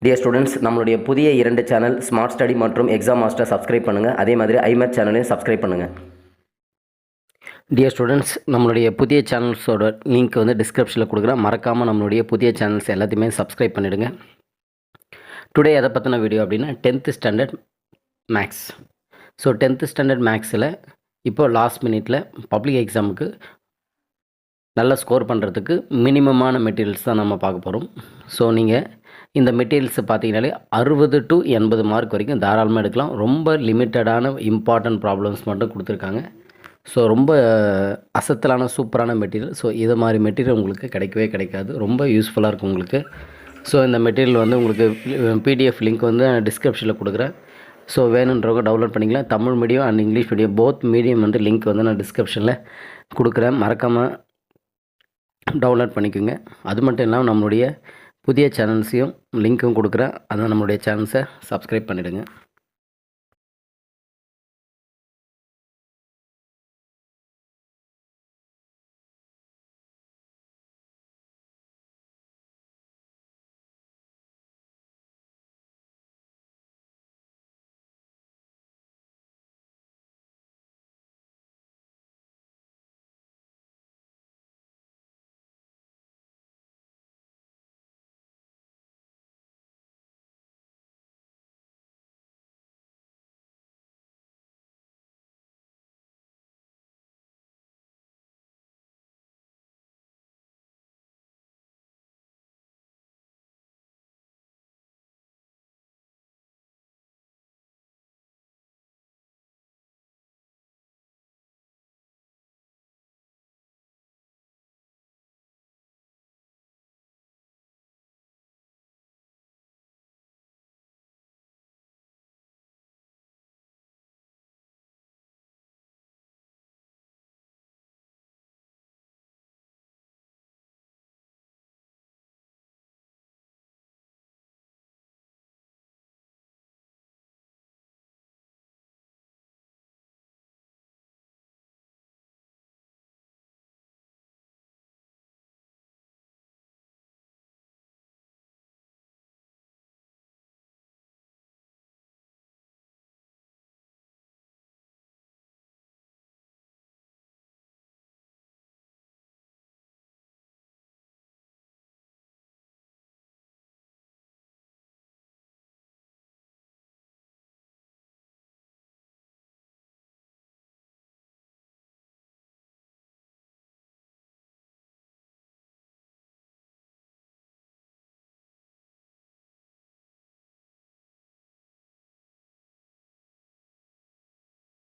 Dear students, நம்மளுடைய புதிய 2 channel smart study மற்றும் எக்ஸாம் மாஸ்டர் சப்ஸ்கிரைப் பண்ணுங்கள். அதே மாதிரி ஐமேத் சேனலையும் சப்ஸ்கிரைப் பண்ணுங்கள். டியர் ஸ்டூடெண்ட்ஸ், நம்மளுடைய புதிய சேனல்ஸோட லிங்க் வந்து டிஸ்கிரிப்ஷனில் கொடுக்குறேன். மறக்காமல் நம்மளுடைய புதிய சேனல்ஸ் எல்லாத்தையுமே சப்ஸ்கிரைப் பண்ணிவிடுங்க. டுடே எதை பற்றின வீடியோ அப்படின்னா 10th standard maths. So 10th standard மேக்ஸில் இப்போது லாஸ்ட் மினிட்டில் பப்ளிக் எக்ஸாமுக்கு நல்லா ஸ்கோர் பண்ணுறதுக்கு மினிமமான மெட்டீரியல்ஸ் தான் நம்ம பார்க்க போகிறோம். ஸோ நீங்கள் இந்த மெட்டீரியல்ஸை பார்த்தீங்கனாலே 60 to 80 மார்க் வரைக்கும் தாராளமாக எடுக்கலாம். ரொம்ப லிமிட்டடான இம்பார்ட்டன்ட் ப்ராப்ளம்ஸ் மட்டும் கொடுத்துருக்காங்க. ஸோ ரொம்ப அசத்தலான சூப்பரான மெட்டீரியல். ஸோ இது மாதிரி மெட்டீரியல் உங்களுக்கு கிடைக்கவே கிடைக்காது. ரொம்ப யூஸ்ஃபுல்லாக இருக்கும் உங்களுக்கு. ஸோ இந்த மெட்டீரியல் வந்து உங்களுக்கு பிடிஎஃப் லிங்க் வந்து டிஸ்கிரிப்ஷனில் கொடுக்குறேன். ஸோ வேணுன்றவங்க டவுன்லோட் பண்ணிக்கலாம். Tamil medium and English medium both medium வந்து லிங்க் வந்து நான் டிஸ்கிரிப்ஷனில் கொடுக்குறேன். மறக்காமல் டவுன்லோட் பண்ணிக்கோங்க. அது மட்டும் இல்லாமல் நம்மளுடைய புதிய சேனல்ஸையும் லிங்க்கும் கொடுக்குறேன். அதான் நம்மளுடைய சேனல்ஸை சப்ஸ்கிரைப் பண்ணிவிடுங்க.